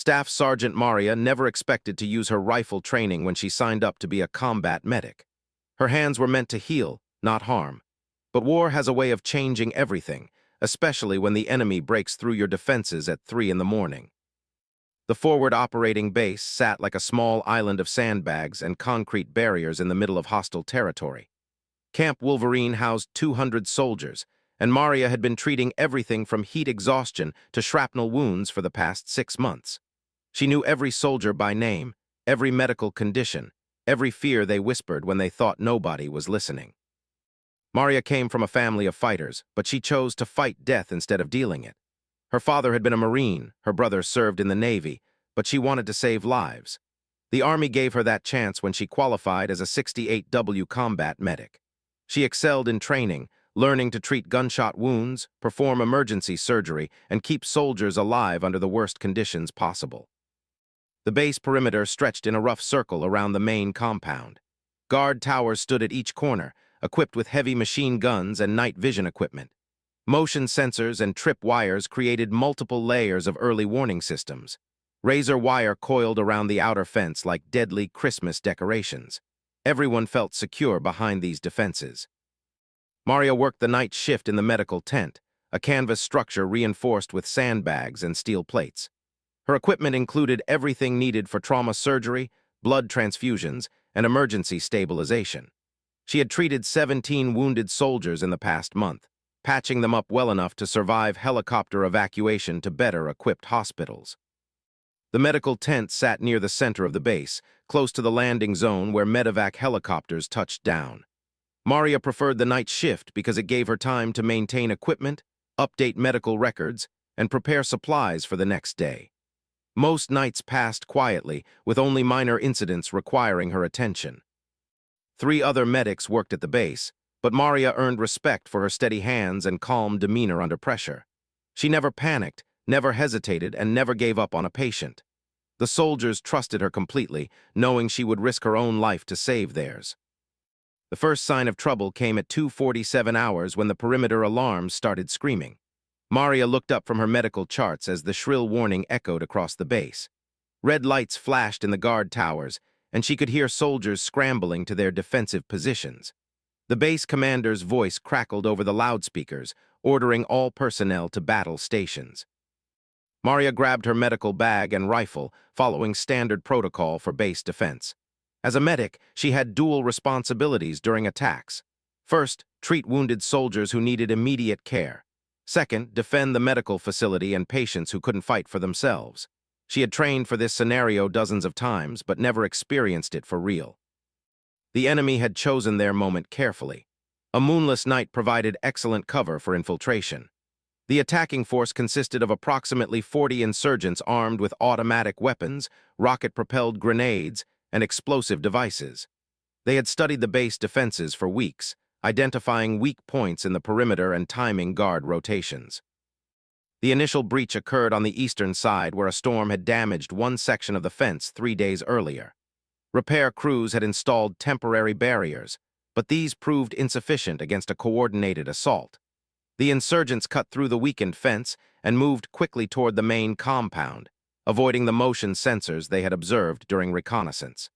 Staff Sergeant Maria never expected to use her rifle training when she signed up to be a combat medic. Her hands were meant to heal, not harm. But war has a way of changing everything, especially when the enemy breaks through your defenses at 3 in the morning. The forward operating base sat like a small island of sandbags and concrete barriers in the middle of hostile territory. Camp Wolverine housed 200 soldiers, and Maria had been treating everything from heat exhaustion to shrapnel wounds for the past 6 months. She knew every soldier by name, every medical condition, every fear they whispered when they thought nobody was listening. Maria came from a family of fighters, but she chose to fight death instead of dealing it. Her father had been a Marine, her brother served in the Navy, but she wanted to save lives. The Army gave her that chance when she qualified as a 68W combat medic. She excelled in training, learning to treat gunshot wounds, perform emergency surgery, and keep soldiers alive under the worst conditions possible. The base perimeter stretched in a rough circle around the main compound. Guard towers stood at each corner, equipped with heavy machine guns and night vision equipment. Motion sensors and trip wires created multiple layers of early warning systems. Razor wire coiled around the outer fence like deadly Christmas decorations. Everyone felt secure behind these defenses. Maria worked the night shift in the medical tent, a canvas structure reinforced with sandbags and steel plates. Her equipment included everything needed for trauma surgery, blood transfusions, and emergency stabilization. She had treated 17 wounded soldiers in the past month, patching them up well enough to survive helicopter evacuation to better equipped hospitals. The medical tent sat near the center of the base, close to the landing zone where medevac helicopters touched down. Maria preferred the night shift because it gave her time to maintain equipment, update medical records, and prepare supplies for the next day. Most nights passed quietly, with only minor incidents requiring her attention. 3 other medics worked at the base, but Maria earned respect for her steady hands and calm demeanor under pressure. She never panicked, never hesitated, and never gave up on a patient. The soldiers trusted her completely, knowing she would risk her own life to save theirs. The first sign of trouble came at 2:47 hours when the perimeter alarms started screaming. Maria looked up from her medical charts as the shrill warning echoed across the base. Red lights flashed in the guard towers, and she could hear soldiers scrambling to their defensive positions. The base commander's voice crackled over the loudspeakers, ordering all personnel to battle stations. Maria grabbed her medical bag and rifle, following standard protocol for base defense. As a medic, she had dual responsibilities during attacks. First, treat wounded soldiers who needed immediate care. Second, defend the medical facility and patients who couldn't fight for themselves. She had trained for this scenario dozens of times, but never experienced it for real. The enemy had chosen their moment carefully. A moonless night provided excellent cover for infiltration. The attacking force consisted of approximately 40 insurgents armed with automatic weapons, rocket-propelled grenades, and explosive devices. They had studied the base defenses for weeks, identifying weak points in the perimeter and timing guard rotations. The initial breach occurred on the eastern side where a storm had damaged one section of the fence 3 days earlier. Repair crews had installed temporary barriers, but these proved insufficient against a coordinated assault. The insurgents cut through the weakened fence and moved quickly toward the main compound, avoiding the motion sensors they had observed during reconnaissance.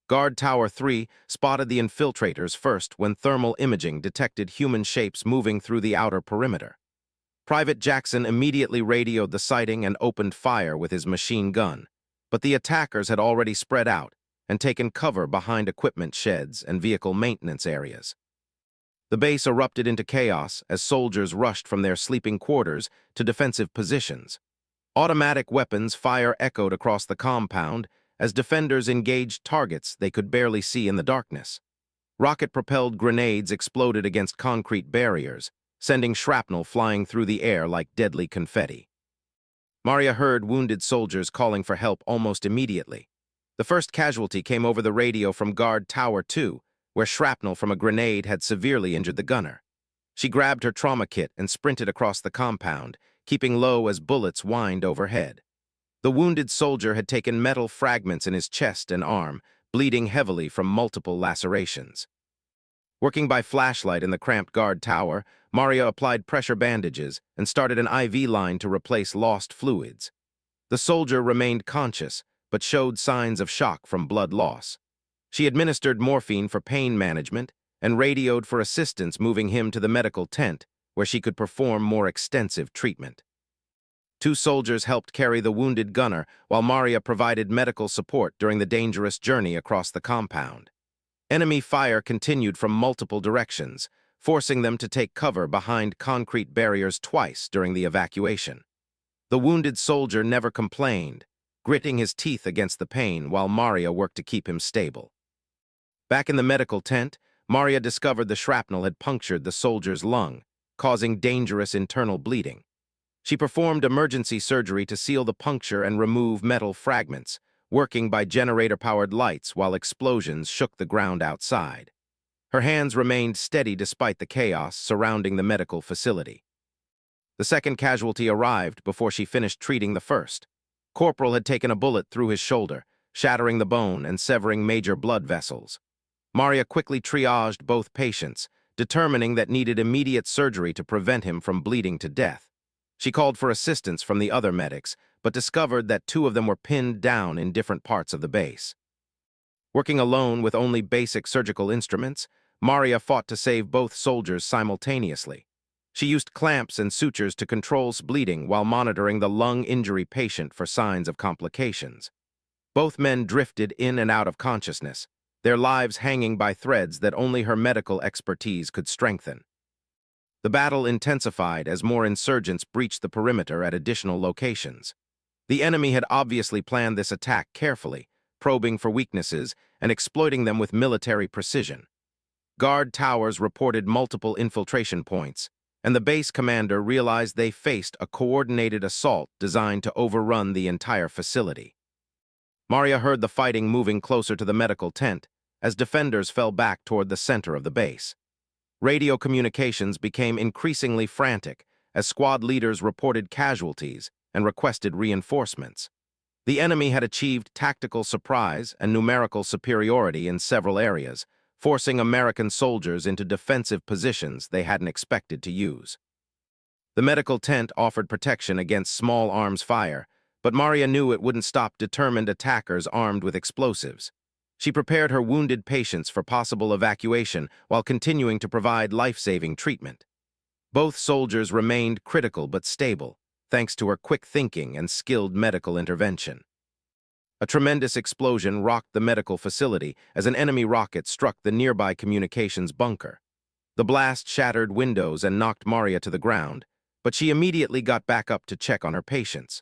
Guard Tower 3 spotted the infiltrators first when thermal imaging detected human shapes moving through the outer perimeter. Private Jackson immediately radioed the sighting and opened fire with his machine gun, but the attackers had already spread out and taken cover behind equipment sheds and vehicle maintenance areas. The base erupted into chaos as soldiers rushed from their sleeping quarters to defensive positions. Automatic weapons fire echoed across the compound as defenders engaged targets they could barely see in the darkness. Rocket-propelled grenades exploded against concrete barriers, sending shrapnel flying through the air like deadly confetti. Maria heard wounded soldiers calling for help almost immediately. The first casualty came over the radio from Guard Tower 2, where shrapnel from a grenade had severely injured the gunner. She grabbed her trauma kit and sprinted across the compound, keeping low as bullets whined overhead. The wounded soldier had taken metal fragments in his chest and arm, bleeding heavily from multiple lacerations. Working by flashlight in the cramped guard tower, Maria applied pressure bandages and started an IV line to replace lost fluids. The soldier remained conscious, but showed signs of shock from blood loss. She administered morphine for pain management and radioed for assistance, moving him to the medical tent, where she could perform more extensive treatment. Two soldiers helped carry the wounded gunner, while Maria provided medical support during the dangerous journey across the compound. Enemy fire continued from multiple directions, forcing them to take cover behind concrete barriers twice during the evacuation. The wounded soldier never complained, gritting his teeth against the pain while Maria worked to keep him stable. Back in the medical tent, Maria discovered the shrapnel had punctured the soldier's lung, causing dangerous internal bleeding. She performed emergency surgery to seal the puncture and remove metal fragments, working by generator-powered lights while explosions shook the ground outside. Her hands remained steady despite the chaos surrounding the medical facility. The second casualty arrived before she finished treating the first. Corporal had taken a bullet through his shoulder, shattering the bone and severing major blood vessels. Maria quickly triaged both patients, determining that needed immediate surgery to prevent him from bleeding to death. She called for assistance from the other medics, but discovered that two of them were pinned down in different parts of the base. Working alone with only basic surgical instruments, Maria fought to save both soldiers simultaneously. She used clamps and sutures to control bleeding while monitoring the lung injury patient for signs of complications. Both men drifted in and out of consciousness, their lives hanging by threads that only her medical expertise could strengthen. The battle intensified as more insurgents breached the perimeter at additional locations. The enemy had obviously planned this attack carefully, probing for weaknesses and exploiting them with military precision. Guard towers reported multiple infiltration points, and the base commander realized they faced a coordinated assault designed to overrun the entire facility. Maria heard the fighting moving closer to the medical tent as defenders fell back toward the center of the base. Radio communications became increasingly frantic as squad leaders reported casualties and requested reinforcements. The enemy had achieved tactical surprise and numerical superiority in several areas, forcing American soldiers into defensive positions they hadn't expected to use. The medical tent offered protection against small arms fire, but Maria knew it wouldn't stop determined attackers armed with explosives. She prepared her wounded patients for possible evacuation while continuing to provide life-saving treatment. Both soldiers remained critical but stable, thanks to her quick thinking and skilled medical intervention. A tremendous explosion rocked the medical facility as an enemy rocket struck the nearby communications bunker. The blast shattered windows and knocked Maria to the ground, but she immediately got back up to check on her patients.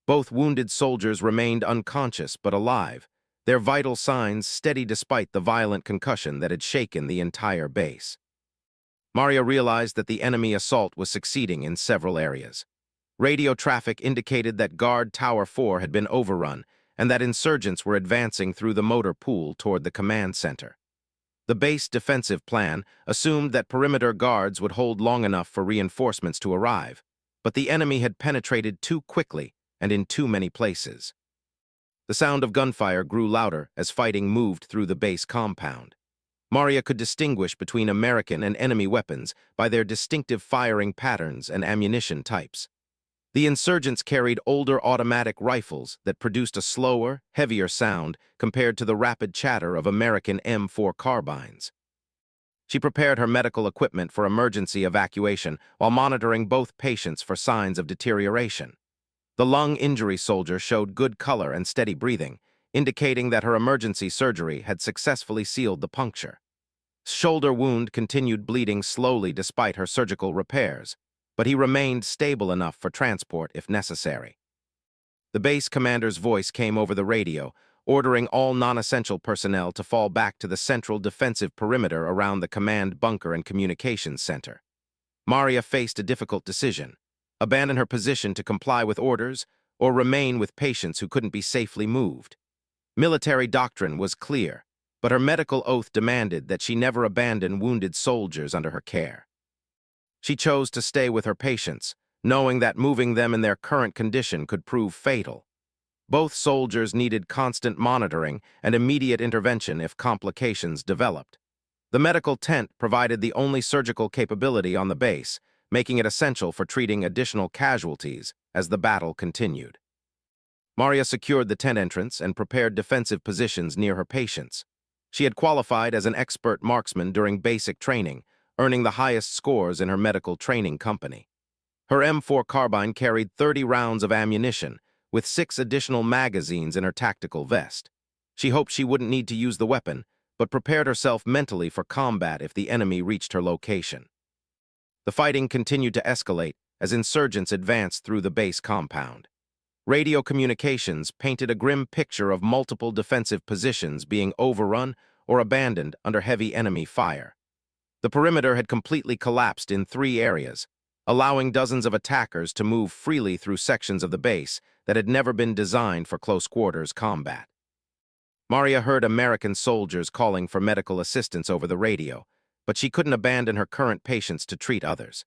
Both wounded soldiers remained unconscious but alive, their vital signs steady despite the violent concussion that had shaken the entire base. Maria realized that the enemy assault was succeeding in several areas. Radio traffic indicated that Guard Tower 4 had been overrun and that insurgents were advancing through the motor pool toward the command center. The base defensive plan assumed that perimeter guards would hold long enough for reinforcements to arrive, but the enemy had penetrated too quickly and in too many places. The sound of gunfire grew louder as fighting moved through the base compound. Maria could distinguish between American and enemy weapons by their distinctive firing patterns and ammunition types. The insurgents carried older automatic rifles that produced a slower, heavier sound compared to the rapid chatter of American M4 carbines. She prepared her medical equipment for emergency evacuation while monitoring both patients for signs of deterioration. The lung injury soldier showed good color and steady breathing, indicating that her emergency surgery had successfully sealed the puncture. Shoulder wound continued bleeding slowly despite her surgical repairs, but he remained stable enough for transport if necessary. The base commander's voice came over the radio, ordering all non-essential personnel to fall back to the central defensive perimeter around the command bunker and communications center. Maria faced a difficult decision: abandon her position to comply with orders, or remain with patients who couldn't be safely moved. Military doctrine was clear, but her medical oath demanded that she never abandon wounded soldiers under her care. She chose to stay with her patients, knowing that moving them in their current condition could prove fatal. Both soldiers needed constant monitoring and immediate intervention if complications developed. The medical tent provided the only surgical capability on the base, making it essential for treating additional casualties as the battle continued. Maria secured the tent entrance and prepared defensive positions near her patients. She had qualified as an expert marksman during basic training, earning the highest scores in her medical training company. Her M4 carbine carried 30 rounds of ammunition, with 6 additional magazines in her tactical vest. She hoped she wouldn't need to use the weapon, but prepared herself mentally for combat if the enemy reached her location. The fighting continued to escalate as insurgents advanced through the base compound. Radio communications painted a grim picture of multiple defensive positions being overrun or abandoned under heavy enemy fire. The perimeter had completely collapsed in 3 areas, allowing dozens of attackers to move freely through sections of the base that had never been designed for close-quarters combat. Maria heard American soldiers calling for medical assistance over the radio, but she couldn't abandon her current patients to treat others.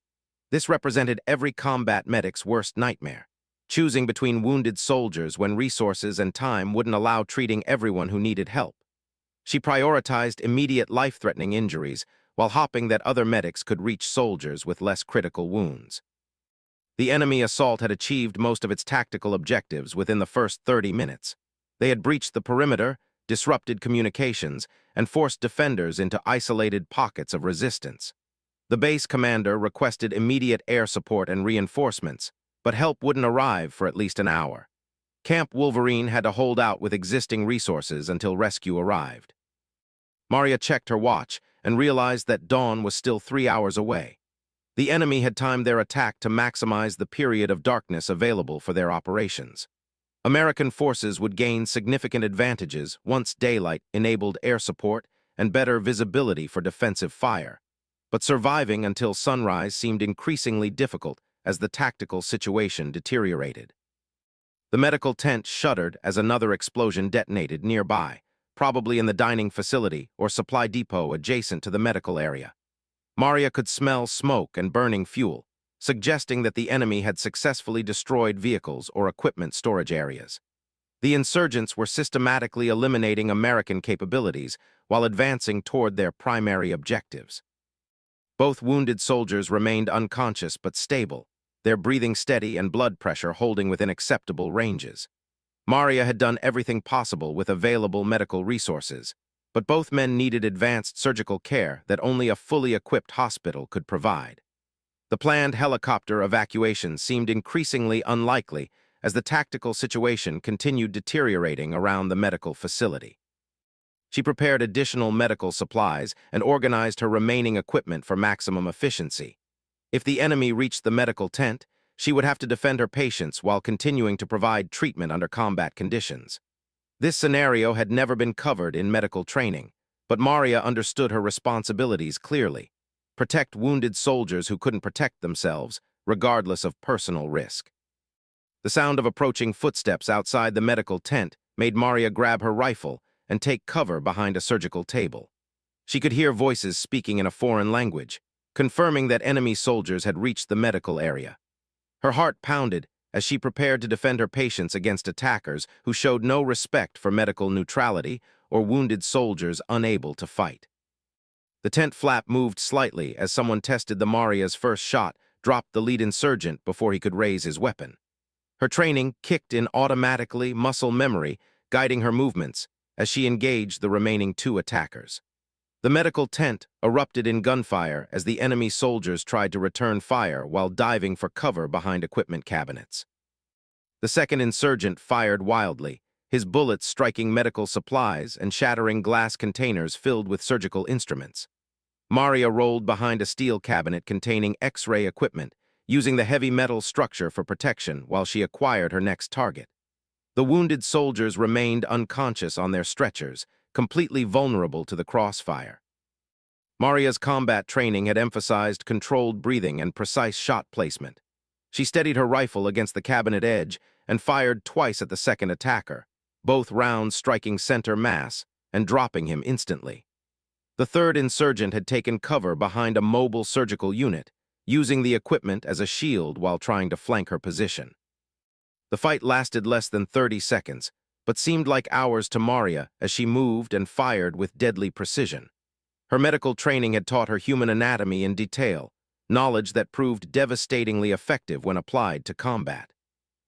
This represented every combat medic's worst nightmare, choosing between wounded soldiers when resources and time wouldn't allow treating everyone who needed help. She prioritized immediate life-threatening injuries while hoping that other medics could reach soldiers with less critical wounds. The enemy assault had achieved most of its tactical objectives within the first 30 minutes. They had breached the perimeter, disrupted communications, and forced defenders into isolated pockets of resistance. The base commander requested immediate air support and reinforcements, but help wouldn't arrive for at least an hour. Camp Wolverine had to hold out with existing resources until rescue arrived. Maria checked her watch and realized that dawn was still 3 hours away. The enemy had timed their attack to maximize the period of darkness available for their operations. American forces would gain significant advantages once daylight enabled air support and better visibility for defensive fire. But surviving until sunrise seemed increasingly difficult as the tactical situation deteriorated. The medical tent shuddered as another explosion detonated nearby, probably in the dining facility or supply depot adjacent to the medical area. Maria could smell smoke and burning fuel, suggesting that the enemy had successfully destroyed vehicles or equipment storage areas. The insurgents were systematically eliminating American capabilities while advancing toward their primary objectives. Both wounded soldiers remained unconscious but stable, their breathing steady and blood pressure holding within acceptable ranges. Maria had done everything possible with available medical resources, but both men needed advanced surgical care that only a fully equipped hospital could provide. The planned helicopter evacuation seemed increasingly unlikely as the tactical situation continued deteriorating around the medical facility. She prepared additional medical supplies and organized her remaining equipment for maximum efficiency. If the enemy reached the medical tent, she would have to defend her patients while continuing to provide treatment under combat conditions. This scenario had never been covered in medical training, but Maria understood her responsibilities clearly: protect wounded soldiers who couldn't protect themselves, regardless of personal risk. The sound of approaching footsteps outside the medical tent made Maria grab her rifle and take cover behind a surgical table. She could hear voices speaking in a foreign language, confirming that enemy soldiers had reached the medical area. Her heart pounded as she prepared to defend her patients against attackers who showed no respect for medical neutrality or wounded soldiers unable to fight. The tent flap moved slightly as someone tested the Maria's first shot, dropped the lead insurgent before he could raise his weapon. Her training kicked in automatically, muscle memory, guiding her movements as she engaged the remaining 2 attackers. The medical tent erupted in gunfire as the enemy soldiers tried to return fire while diving for cover behind equipment cabinets. The second insurgent fired wildly, his bullets striking medical supplies and shattering glass containers filled with surgical instruments. Maria rolled behind a steel cabinet containing X-ray equipment, using the heavy metal structure for protection while she acquired her next target. The wounded soldiers remained unconscious on their stretchers, completely vulnerable to the crossfire. Maria's combat training had emphasized controlled breathing and precise shot placement. She steadied her rifle against the cabinet edge and fired twice at the second attacker, both rounds striking center mass and dropping him instantly. The third insurgent had taken cover behind a mobile surgical unit, using the equipment as a shield while trying to flank her position. The fight lasted less than 30 seconds, but seemed like hours to Maria as she moved and fired with deadly precision. Her medical training had taught her human anatomy in detail, knowledge that proved devastatingly effective when applied to combat.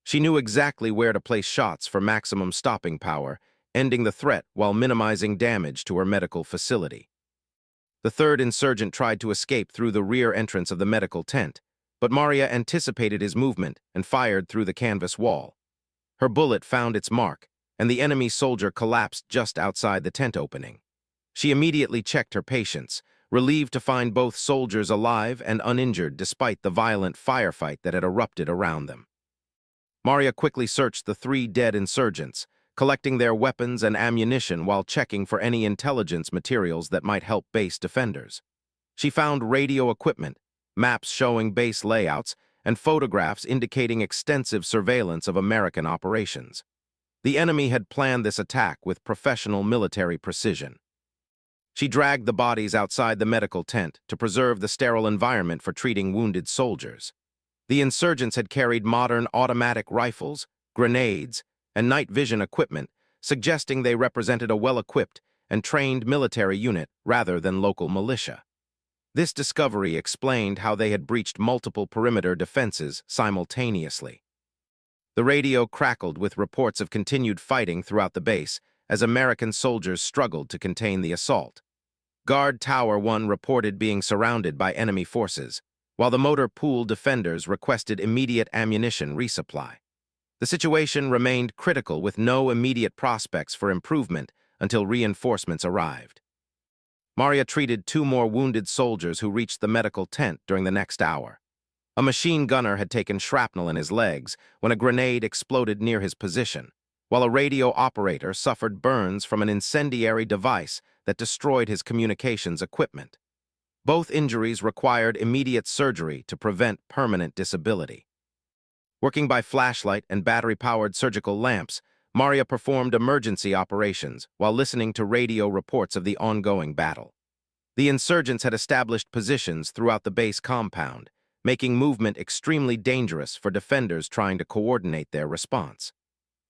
She knew exactly where to place shots for maximum stopping power, ending the threat while minimizing damage to her medical facility. The third insurgent tried to escape through the rear entrance of the medical tent, but Maria anticipated his movement and fired through the canvas wall. Her bullet found its mark, and the enemy soldier collapsed just outside the tent opening. She immediately checked her patients, relieved to find both soldiers alive and uninjured despite the violent firefight that had erupted around them. Maria quickly searched the 3 dead insurgents, collecting their weapons and ammunition while checking for any intelligence materials that might help base defenders. She found radio equipment, maps showing base layouts, and photographs indicating extensive surveillance of American operations. The enemy had planned this attack with professional military precision. She dragged the bodies outside the medical tent to preserve the sterile environment for treating wounded soldiers. The insurgents had carried modern automatic rifles, grenades, and night vision equipment, suggesting they represented a well-equipped and trained military unit rather than local militia. This discovery explained how they had breached multiple perimeter defenses simultaneously. The radio crackled with reports of continued fighting throughout the base as American soldiers struggled to contain the assault. Guard Tower 1 reported being surrounded by enemy forces, while the motor pool defenders requested immediate ammunition resupply. The situation remained critical with no immediate prospects for improvement until reinforcements arrived. Maria treated 2 more wounded soldiers who reached the medical tent during the next hour. A machine gunner had taken shrapnel in his legs when a grenade exploded near his position, while a radio operator suffered burns from an incendiary device that destroyed his communications equipment. Both injuries required immediate surgery to prevent permanent disability. Working by flashlight and battery-powered surgical lamps, Maria performed emergency operations while listening to radio reports of the ongoing battle. The insurgents had established positions throughout the base compound, making movement extremely dangerous for defenders trying to coordinate their response.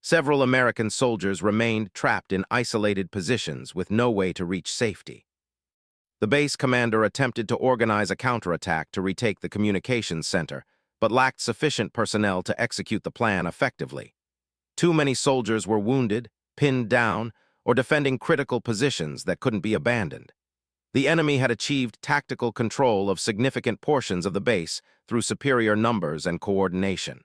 Several American soldiers remained trapped in isolated positions with no way to reach safety. The base commander attempted to organize a counterattack to retake the communications center, but lacked sufficient personnel to execute the plan effectively. Too many soldiers were wounded, pinned down, or defending critical positions that couldn't be abandoned. The enemy had achieved tactical control of significant portions of the base through superior numbers and coordination.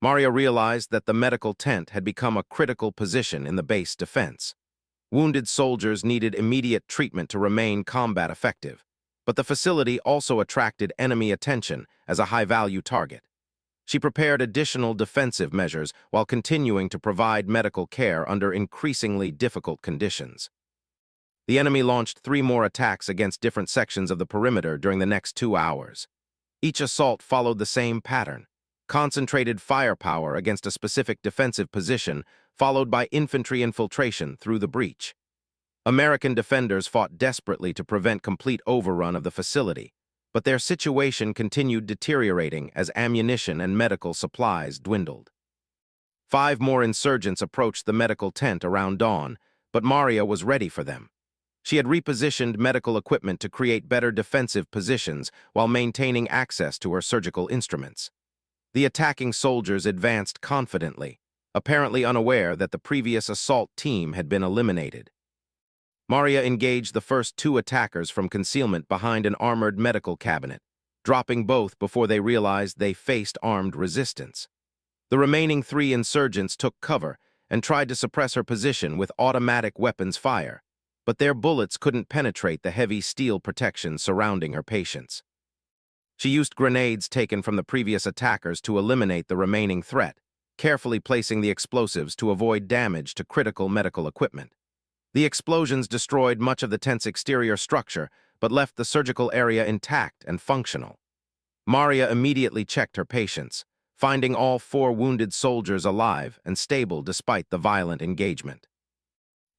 Maria realized that the medical tent had become a critical position in the base defense. Wounded soldiers needed immediate treatment to remain combat effective, but the facility also attracted enemy attention as a high-value target. She prepared additional defensive measures while continuing to provide medical care under increasingly difficult conditions. The enemy launched 3 more attacks against different sections of the perimeter during the next 2 hours. Each assault followed the same pattern: concentrated firepower against a specific defensive position, followed by infantry infiltration through the breach. American defenders fought desperately to prevent complete overrun of the facility, but their situation continued deteriorating as ammunition and medical supplies dwindled. 5 more insurgents approached the medical tent around dawn, but Maria was ready for them. She had repositioned medical equipment to create better defensive positions while maintaining access to her surgical instruments. The attacking soldiers advanced confidently, apparently unaware that the previous assault team had been eliminated. Maria engaged the first 2 attackers from concealment behind an armored medical cabinet, dropping both before they realized they faced armed resistance. The remaining 3 insurgents took cover and tried to suppress her position with automatic weapons fire, but their bullets couldn't penetrate the heavy steel protection surrounding her patients. She used grenades taken from the previous attackers to eliminate the remaining threat, carefully placing the explosives to avoid damage to critical medical equipment. The explosions destroyed much of the tent's exterior structure, but left the surgical area intact and functional. Maria immediately checked her patients, finding all 4 wounded soldiers alive and stable despite the violent engagement.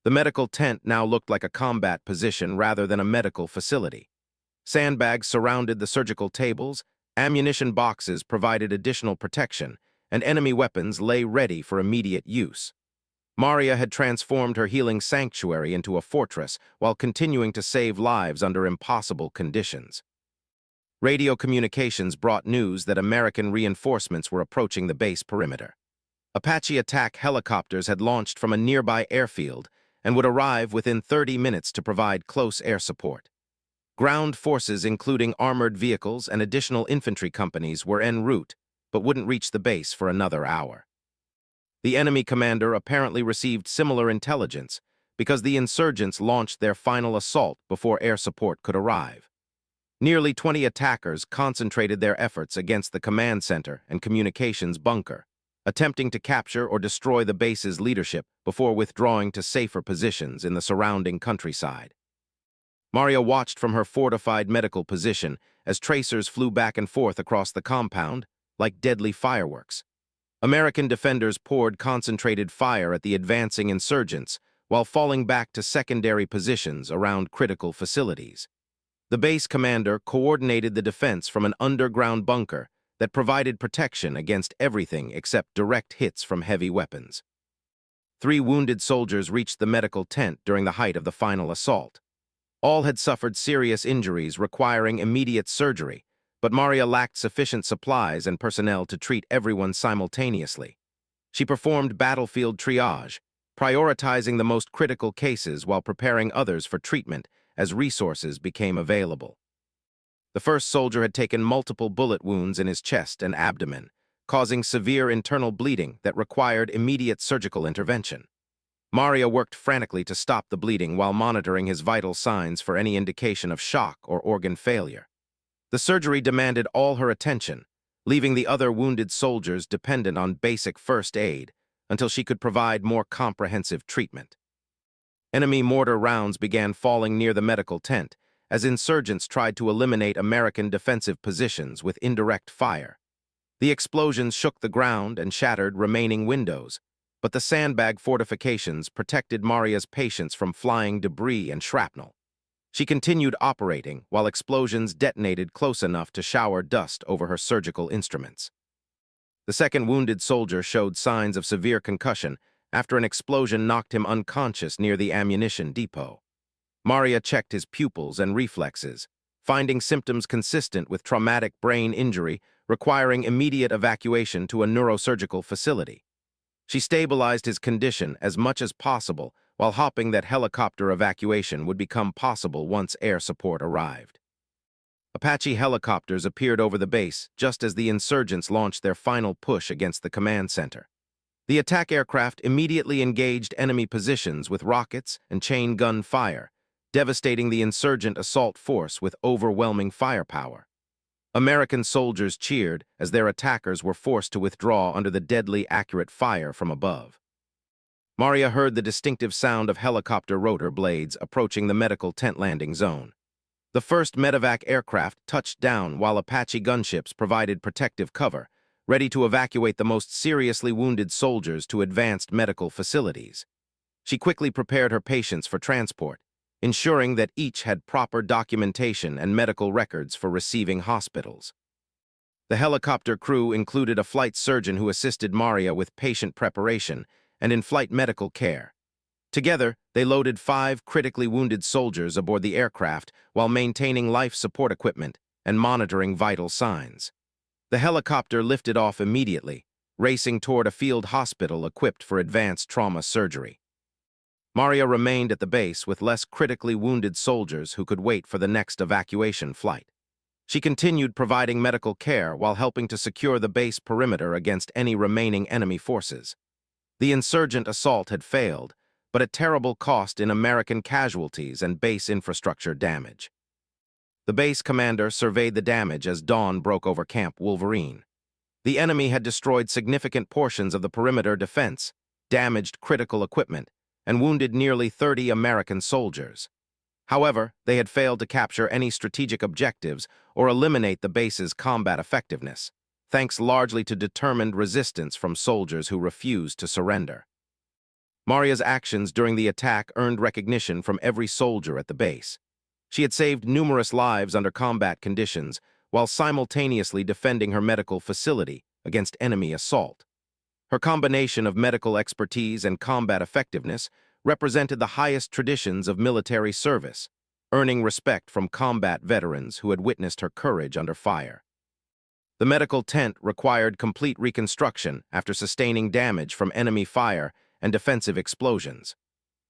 The medical tent now looked like a combat position rather than a medical facility. Sandbags surrounded the surgical tables, ammunition boxes provided additional protection, and enemy weapons lay ready for immediate use. Maria had transformed her healing sanctuary into a fortress while continuing to save lives under impossible conditions. Radio communications brought news that American reinforcements were approaching the base perimeter. Apache attack helicopters had launched from a nearby airfield and would arrive within 30 minutes to provide close air support. Ground forces, including armored vehicles and additional infantry companies, were en route, but wouldn't reach the base for another hour. The enemy commander apparently received similar intelligence because the insurgents launched their final assault before air support could arrive. Nearly 20 attackers concentrated their efforts against the command center and communications bunker, attempting to capture or destroy the base's leadership before withdrawing to safer positions in the surrounding countryside. Maria watched from her fortified medical position as tracers flew back and forth across the compound like deadly fireworks. American defenders poured concentrated fire at the advancing insurgents while falling back to secondary positions around critical facilities. The base commander coordinated the defense from an underground bunker that provided protection against everything except direct hits from heavy weapons. 3 wounded soldiers reached the medical tent during the height of the final assault. All had suffered serious injuries requiring immediate surgery, but Maria lacked sufficient supplies and personnel to treat everyone simultaneously. She performed battlefield triage, prioritizing the most critical cases while preparing others for treatment as resources became available. The first soldier had taken multiple bullet wounds in his chest and abdomen, causing severe internal bleeding that required immediate surgical intervention. Maria worked frantically to stop the bleeding while monitoring his vital signs for any indication of shock or organ failure. The surgery demanded all her attention, leaving the other wounded soldiers dependent on basic first aid until she could provide more comprehensive treatment. Enemy mortar rounds began falling near the medical tent as insurgents tried to eliminate American defensive positions with indirect fire. The explosions shook the ground and shattered remaining windows, but the sandbag fortifications protected Maria's patients from flying debris and shrapnel. She continued operating while explosions detonated close enough to shower dust over her surgical instruments. The second wounded soldier showed signs of severe concussion after an explosion knocked him unconscious near the ammunition depot. Maria checked his pupils and reflexes, finding symptoms consistent with traumatic brain injury requiring immediate evacuation to a neurosurgical facility. She stabilized his condition as much as possible while hoping that helicopter evacuation would become possible once air support arrived. Apache helicopters appeared over the base just as the insurgents launched their final push against the command center. The attack aircraft immediately engaged enemy positions with rockets and chain gun fire, devastating the insurgent assault force with overwhelming firepower. American soldiers cheered as their attackers were forced to withdraw under the deadly accurate fire from above. Maria heard the distinctive sound of helicopter rotor blades approaching the medical tent landing zone. The first medevac aircraft touched down while Apache gunships provided protective cover, ready to evacuate the most seriously wounded soldiers to advanced medical facilities. She quickly prepared her patients for transport, ensuring that each had proper documentation and medical records for receiving hospitals. The helicopter crew included a flight surgeon who assisted Maria with patient preparation and in-flight medical care. Together, they loaded 5 critically wounded soldiers aboard the aircraft while maintaining life support equipment and monitoring vital signs. The helicopter lifted off immediately, racing toward a field hospital equipped for advanced trauma surgery. Maria remained at the base with less critically wounded soldiers who could wait for the next evacuation flight. She continued providing medical care while helping to secure the base perimeter against any remaining enemy forces. The insurgent assault had failed, but at terrible cost in American casualties and base infrastructure damage. The base commander surveyed the damage as dawn broke over Camp Wolverine. The enemy had destroyed significant portions of the perimeter defense, damaged critical equipment, and wounded nearly 30 American soldiers. However, they had failed to capture any strategic objectives or eliminate the base's combat effectiveness, thanks largely to determined resistance from soldiers who refused to surrender. Maria's actions during the attack earned recognition from every soldier at the base. She had saved numerous lives under combat conditions while simultaneously defending her medical facility against enemy assault. Her combination of medical expertise and combat effectiveness represented the highest traditions of military service, earning respect from combat veterans who had witnessed her courage under fire. The medical tent required complete reconstruction after sustaining damage from enemy fire and defensive explosions.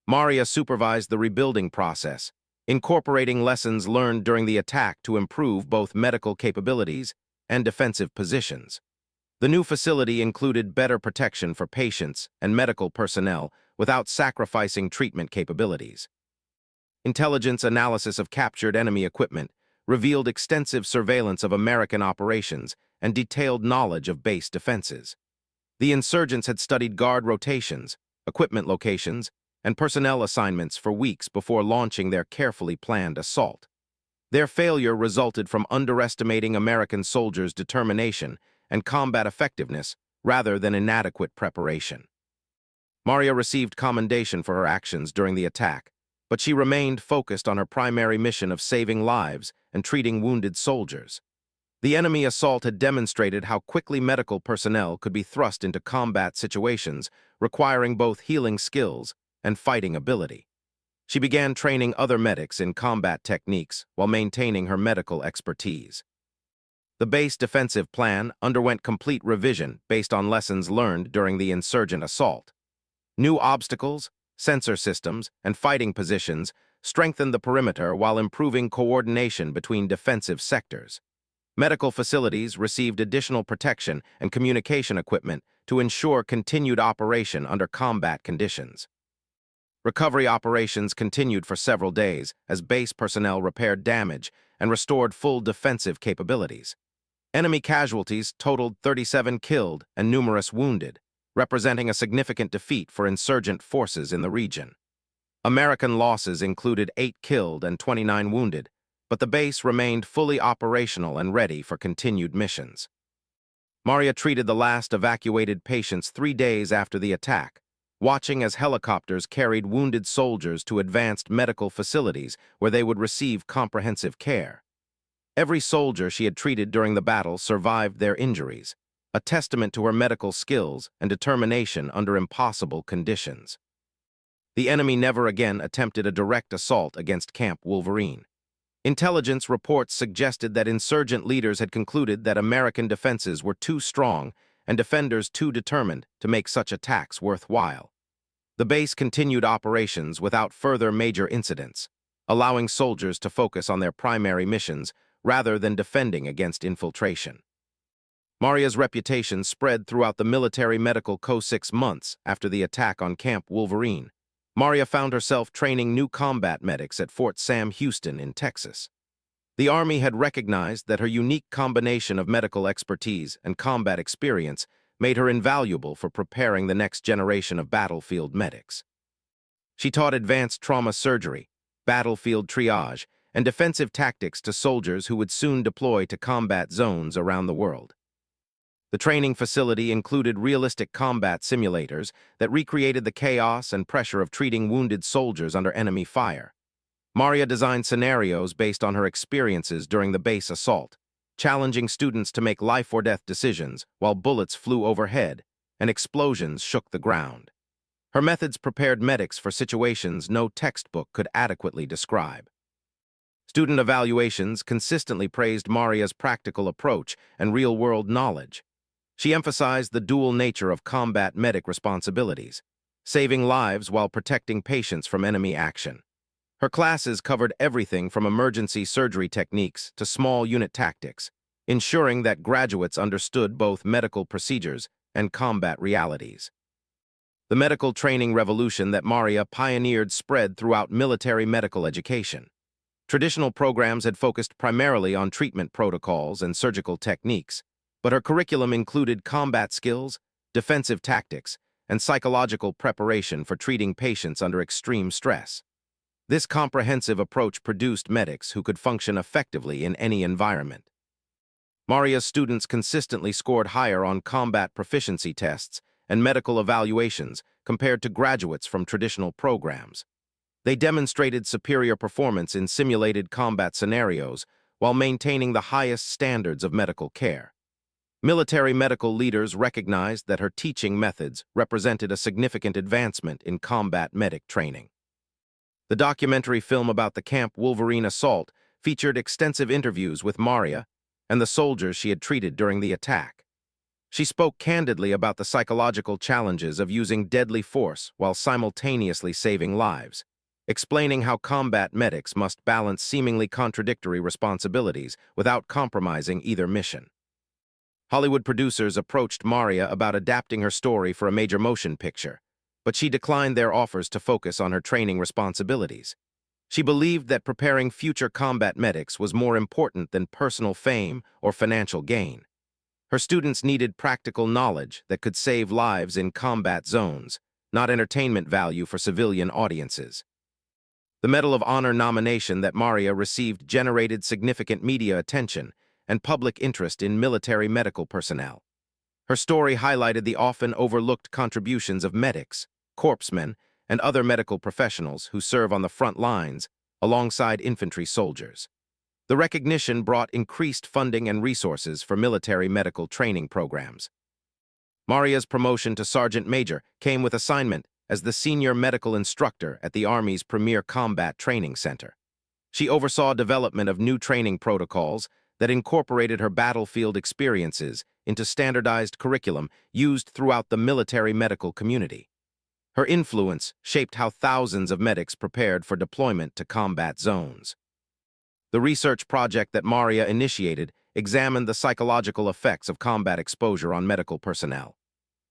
Maria supervised the rebuilding process, incorporating lessons learned during the attack to improve both medical capabilities and defensive positions. The new facility included better protection for patients and medical personnel without sacrificing treatment capabilities. Intelligence analysis of captured enemy equipment revealed extensive surveillance of American operations and detailed knowledge of base defenses. The insurgents had studied guard rotations, equipment locations, and personnel assignments for weeks before launching their carefully planned assault. Their failure resulted from underestimating American soldiers' determination and combat effectiveness rather than inadequate preparation. Maria received commendation for her actions during the attack, but she remained focused on her primary mission of saving lives and treating wounded soldiers. The enemy assault had demonstrated how quickly medical personnel could be thrust into combat situations requiring both healing skills and fighting ability. She began training other medics in combat techniques while maintaining her medical expertise. The base defensive plan underwent complete revision based on lessons learned during the insurgent assault. New obstacles, sensor systems, and fighting positions strengthened the perimeter while improving coordination between defensive sectors. Medical facilities received additional protection and communication equipment to ensure continued operation under combat conditions. Recovery operations continued for several days as base personnel repaired damage and restored full defensive capabilities. Enemy casualties totaled 37 killed and numerous wounded, representing a significant defeat for insurgent forces in the region. American losses included 8 killed and 29 wounded, but the base remained fully operational and ready for continued missions. Maria treated the last evacuated patients 3 days after the attack, watching as helicopters carried wounded soldiers to advanced medical facilities where they would receive comprehensive care. Every soldier she had treated during the battle survived their injuries, a testament to her medical skills and determination under impossible conditions. The enemy never again attempted a direct assault against Camp Wolverine. Intelligence reports suggested that insurgent leaders had concluded that American defenses were too strong and defenders too determined to make such attacks worthwhile. The base continued operations without further major incidents, allowing soldiers to focus on their primary missions rather than defending against infiltration. Maria's reputation spread throughout the military medical corps 6 months after the attack on Camp Wolverine. Maria found herself training new combat medics at Fort Sam Houston in Texas. The Army had recognized that her unique combination of medical expertise and combat experience made her invaluable for preparing the next generation of battlefield medics. She taught advanced trauma surgery, battlefield triage, and defensive tactics to soldiers who would soon deploy to combat zones around the world. The training facility included realistic combat simulators that recreated the chaos and pressure of treating wounded soldiers under enemy fire. Maria designed scenarios based on her experiences during the base assault, challenging students to make life-or-death decisions while bullets flew overhead and explosions shook the ground. Her methods prepared medics for situations no textbook could adequately describe. Student evaluations consistently praised Maria's practical approach and real-world knowledge. She emphasized the dual nature of combat medic responsibilities, saving lives while protecting patients from enemy action. Her classes covered everything from emergency surgery techniques to small unit tactics, ensuring that graduates understood both medical procedures and combat realities. The medical training revolution that Maria pioneered spread throughout military medical education. Traditional programs had focused primarily on treatment protocols and surgical techniques, but her curriculum included combat skills, defensive tactics, and psychological preparation for treating patients under extreme stress. This comprehensive approach produced medics who could function effectively in any environment. Maria's students consistently scored higher on combat proficiency tests and medical evaluations compared to graduates from traditional programs. They demonstrated superior performance in simulated combat scenarios while maintaining the highest standards of medical care. Military medical leaders recognized that her teaching methods represented a significant advancement in combat medic training. The documentary film about the Camp Wolverine assault featured extensive interviews with Maria and the soldiers she had treated during the attack. She spoke candidly about the psychological challenges of using deadly force while simultaneously saving lives, explaining how combat medics must balance seemingly contradictory responsibilities without compromising either mission. Hollywood producers approached Maria about adapting her story for a major motion picture, but she declined their offers to focus on her training responsibilities. She believed that preparing future combat medics was more important than personal fame or financial gain. Her students needed practical knowledge that could save lives in combat zones, not entertainment value for civilian audiences. The Medal of Honor nomination that Maria received generated significant media attention and public interest in military medical personnel. Her story highlighted the often overlooked contributions of medics, corpsmen, and other medical professionals who serve on the front lines alongside infantry soldiers. The recognition brought increased funding and resources for military medical training programs. Maria's promotion to Sergeant Major came with assignment as the senior medical instructor at the Army's premier combat training center. She oversaw development of new training protocols that incorporated her battlefield experiences into standardized curriculum used throughout the military medical community. Her influence shaped how thousands of medics prepared for deployment to combat zones. The research project that Maria initiated examined the psychological effects of combat exposure on medical personnel.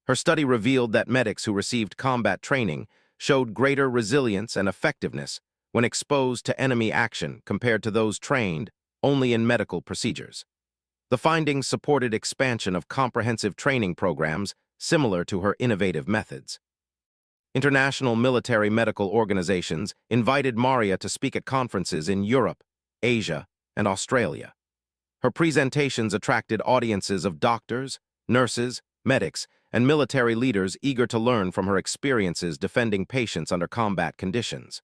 Her study revealed that medics who received combat training showed greater resilience and effectiveness when exposed to enemy action compared to those trained only in medical procedures. The findings supported expansion of comprehensive training programs similar to her innovative methods. International military medical organizations invited Maria to speak at conferences in Europe, Asia, and Australia. Her presentations attracted audiences of doctors, nurses, medics, and military leaders eager to learn from her experiences defending patients under combat conditions.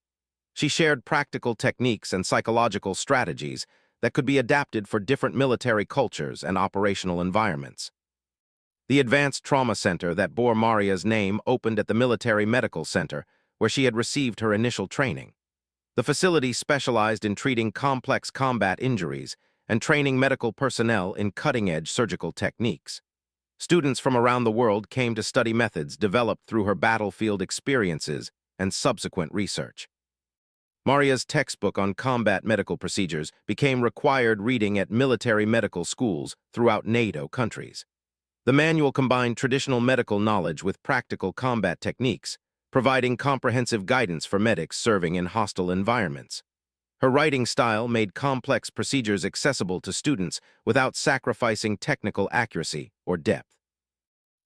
She shared practical techniques and psychological strategies that could be adapted for different military cultures and operational environments. The Advanced Trauma Center that bore Maria's name opened at the Military Medical Center, where she had received her initial training. The facility specialized in treating complex combat injuries and training medical personnel in cutting-edge surgical techniques. Students from around the world came to study methods developed through her battlefield experiences and subsequent research. Maria's textbook on combat medical procedures became required reading at military medical schools throughout NATO countries. The manual combined traditional medical knowledge with practical combat techniques, providing comprehensive guidance for medics serving in hostile environments. Her writing style made complex procedures accessible to students without sacrificing technical accuracy or depth.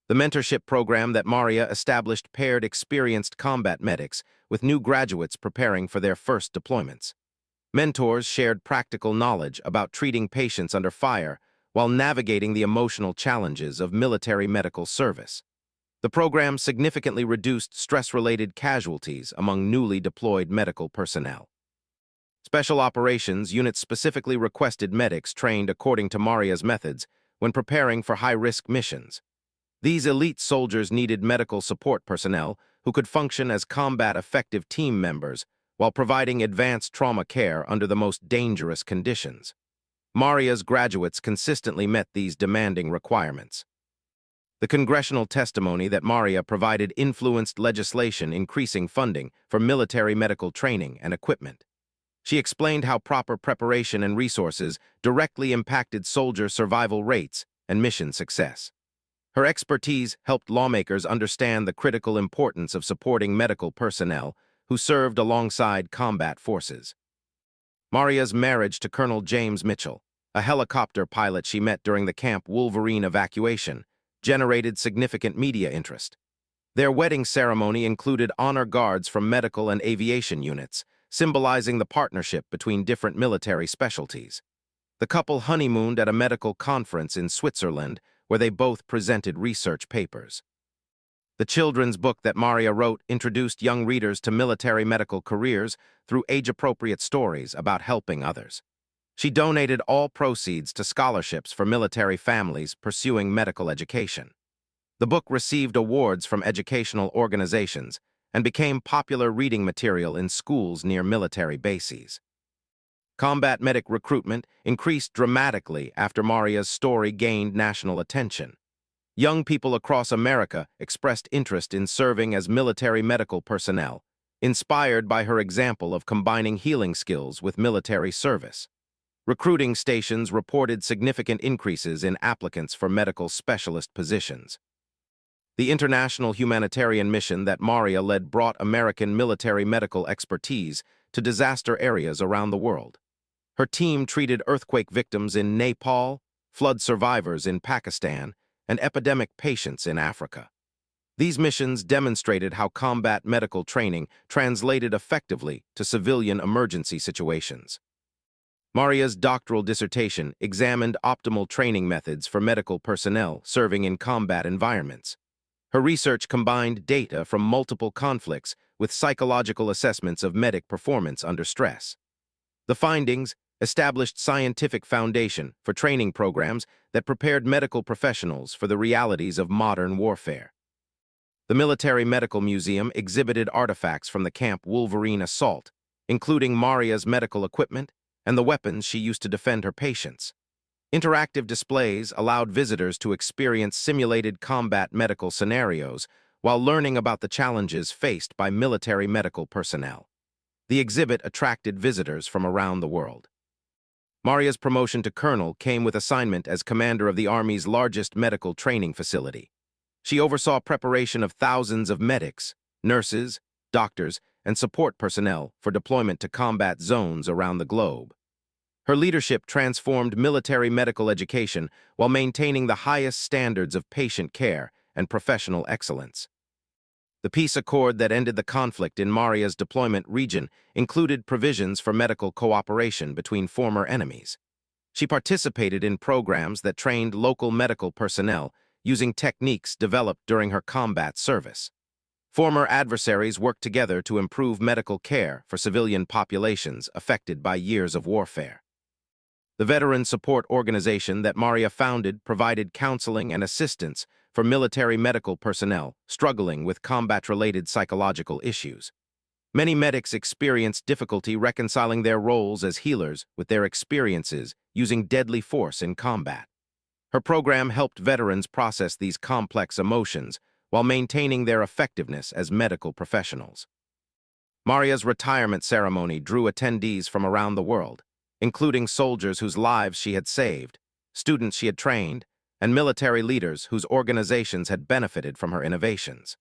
The mentorship program that Maria established paired experienced combat medics with new graduates preparing for their first deployments. Mentors shared practical knowledge about treating patients under fire while navigating the emotional challenges of military medical service. The program significantly reduced stress-related casualties among newly deployed medical personnel. Special operations units specifically requested medics trained according to Maria's methods when preparing for high-risk missions. These elite soldiers needed medical support personnel who could function as combat-effective team members while providing advanced trauma care under the most dangerous conditions. Maria's graduates consistently met these demanding requirements. The congressional testimony that Maria provided influenced legislation increasing funding for military medical training and equipment. She explained how proper preparation and resources directly impacted soldier survival rates and mission success. Her expertise helped lawmakers understand the critical importance of supporting medical personnel who served alongside combat forces. Maria's marriage to Colonel James Mitchell, a helicopter pilot she met during the Camp Wolverine evacuation, generated significant media interest. Their wedding ceremony included honor guards from medical and aviation units, symbolizing the partnership between different military specialties. The couple honeymooned at a medical conference in Switzerland, where they both presented research papers. The children's book that Maria wrote introduced young readers to military medical careers through age-appropriate stories about helping others. She donated all proceeds to scholarships for military families pursuing medical education. The book received awards from educational organizations and became popular reading material in schools near military bases. Combat medic recruitment increased dramatically after Maria's story gained national attention. Young people across America expressed interest in serving as military medical personnel, inspired by her example of combining healing skills with military service. Recruiting stations reported significant increases in applicants for medical specialist positions. The international humanitarian mission that Maria led brought American military medical expertise to disaster areas around the world. Her team treated earthquake victims in Nepal, flood survivors in Pakistan, and epidemic patients in Africa. These missions demonstrated how combat medical training translated effectively to civilian emergency situations. Maria's doctoral dissertation examined optimal training methods for medical personnel serving in combat environments. Her research combined data from multiple conflicts with psychological assessments of medic performance under stress. The findings established scientific foundation for training programs that prepared medical professionals for the realities of modern warfare. The Military Medical Museum exhibited artifacts from the Camp Wolverine assault, including Maria's medical equipment and the weapons she used to defend her patients. Interactive displays allowed visitors to experience simulated combat medical scenarios while learning about the challenges faced by military medical personnel. The exhibit attracted visitors from around the world. Maria's promotion to colonel came with assignment as commander of the Army's largest medical training facility. She oversaw preparation of thousands of medics, nurses, doctors, and support personnel for deployment to combat zones around the globe. Her leadership transformed military medical education while maintaining the highest standards of patient care and professional excellence. The peace accord that ended the conflict in Maria's deployment region included provisions for medical cooperation between former enemies. She participated in programs that trained local medical personnel using techniques developed during her combat service. Former adversaries worked together to improve medical care for civilian populations affected by years of warfare. The veteran support organization that Maria founded provided counseling and assistance for military medical personnel struggling with combat-related psychological issues. Many medics experienced difficulty reconciling their roles as healers with their experiences using deadly force in combat. Her program helped veterans process these complex emotions while maintaining their effectiveness as medical professionals. Maria's retirement ceremony drew attendees from around the world, including soldiers whose lives she had saved, students she had trained, and military leaders whose organizations had benefited from her innovations.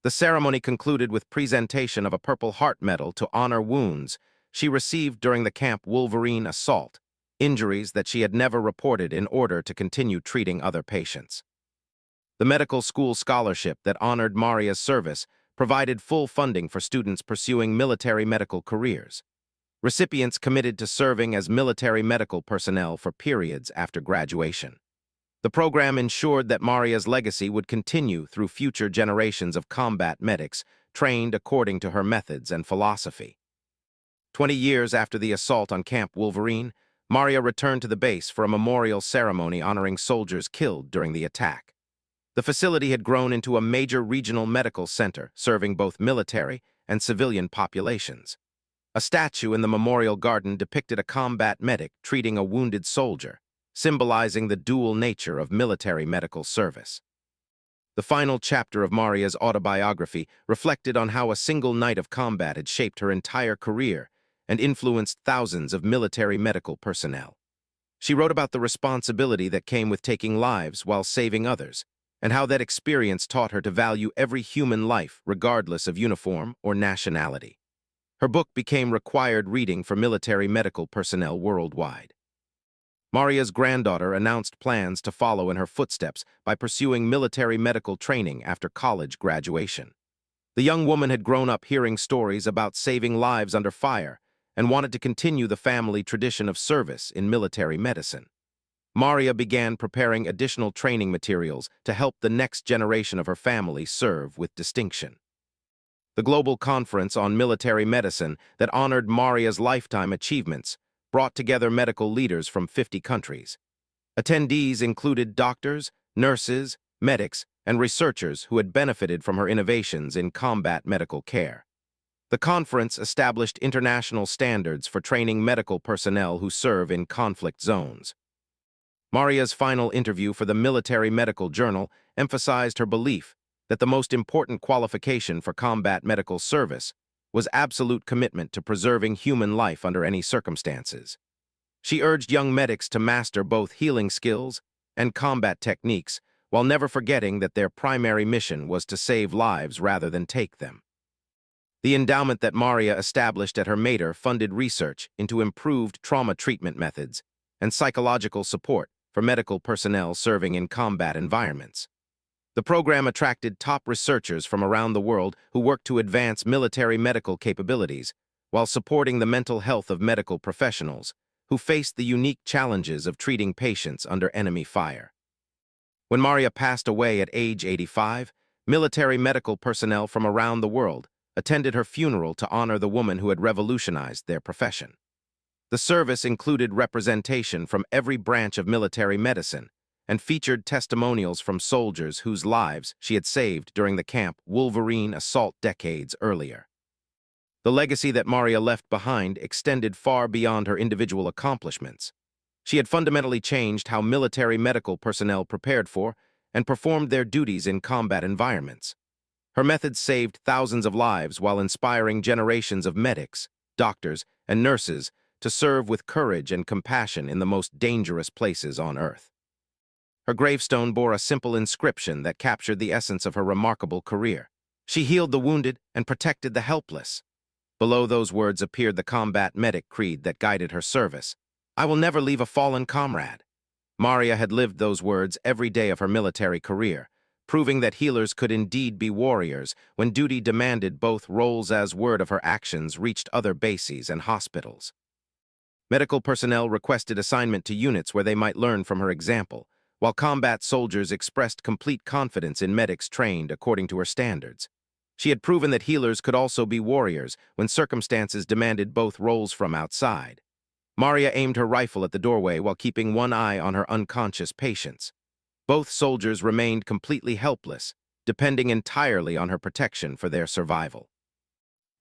The ceremony concluded with presentation of a Purple Heart Medal to honor wounds she received during the Camp Wolverine assault, injuries that she had never reported in order to continue treating other patients. The medical school scholarship that honored Maria's service provided full funding for students pursuing military medical careers. Recipients committed to serving as military medical personnel for periods after graduation. The program ensured that Maria's legacy would continue through future generations of combat medics trained according to her methods and philosophy. 20 years after the assault on Camp Wolverine, Maria returned to the base for a memorial ceremony honoring soldiers killed during the attack. The facility had grown into a major regional medical center serving both military and civilian populations. A statue in the memorial garden depicted a combat medic treating a wounded soldier, symbolizing the dual nature of military medical service. The final chapter of Maria's autobiography reflected on how a single night of combat had shaped her entire career and influenced thousands of military medical personnel. She wrote about the responsibility that came with taking lives while saving others, and how that experience taught her to value every human life regardless of uniform or nationality. Her book became required reading for military medical personnel worldwide. Maria's granddaughter announced plans to follow in her footsteps by pursuing military medical training after college graduation. The young woman had grown up hearing stories about saving lives under fire and wanted to continue the family tradition of service in military medicine. Maria began preparing additional training materials to help the next generation of her family serve with distinction. The Global Conference on Military Medicine that honored Maria's lifetime achievements brought together medical leaders from 50 countries. Attendees included doctors, nurses, medics, and researchers who had benefited from her innovations in combat medical care. The conference established international standards for training medical personnel who serve in conflict zones. Maria's final interview for the Military Medical Journal emphasized her belief that the most important qualification for combat medical service was absolute commitment to preserving human life under any circumstances. She urged young medics to master both healing skills and combat techniques while never forgetting that their primary mission was to save lives rather than take them. The endowment that Maria established at her mater funded research into improved trauma treatment methods and psychological support for medical personnel serving in combat environments. The program attracted top researchers from around the world who worked to advance military medical capabilities while supporting the mental health of medical professionals who faced the unique challenges of treating patients under enemy fire. When Maria passed away at age 85, military medical personnel from around the world attended her funeral to honor the woman who had revolutionized their profession. The service included representation from every branch of military medicine and featured testimonials from soldiers whose lives she had saved during the Camp Wolverine assault decades earlier. The legacy that Maria left behind extended far beyond her individual accomplishments. She had fundamentally changed how military medical personnel prepared for and performed their duties in combat environments. Her methods saved thousands of lives while inspiring generations of medics, doctors, and nurses to serve with courage and compassion in the most dangerous places on Earth. Her gravestone bore a simple inscription that captured the essence of her remarkable career. She healed the wounded and protected the helpless. Below those words appeared the combat medic creed that guided her service. I will never leave a fallen comrade. Maria had lived those words every day of her military career, proving that healers could indeed be warriors when duty demanded both roles as word of her actions reached other bases and hospitals. Medical personnel requested assignment to units where they might learn from her example, while combat soldiers expressed complete confidence in medics trained according to her standards. She had proven that healers could also be warriors when circumstances demanded both roles from outside. Maria aimed her rifle at the doorway while keeping one eye on her unconscious patients. Both soldiers remained completely helpless, depending entirely on her protection for their survival.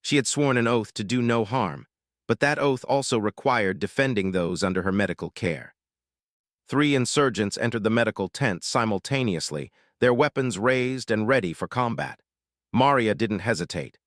She had sworn an oath to do no harm, but that oath also required defending those under her medical care. 3 insurgents entered the medical tent simultaneously, their weapons raised and ready for combat. Maria didn't hesitate.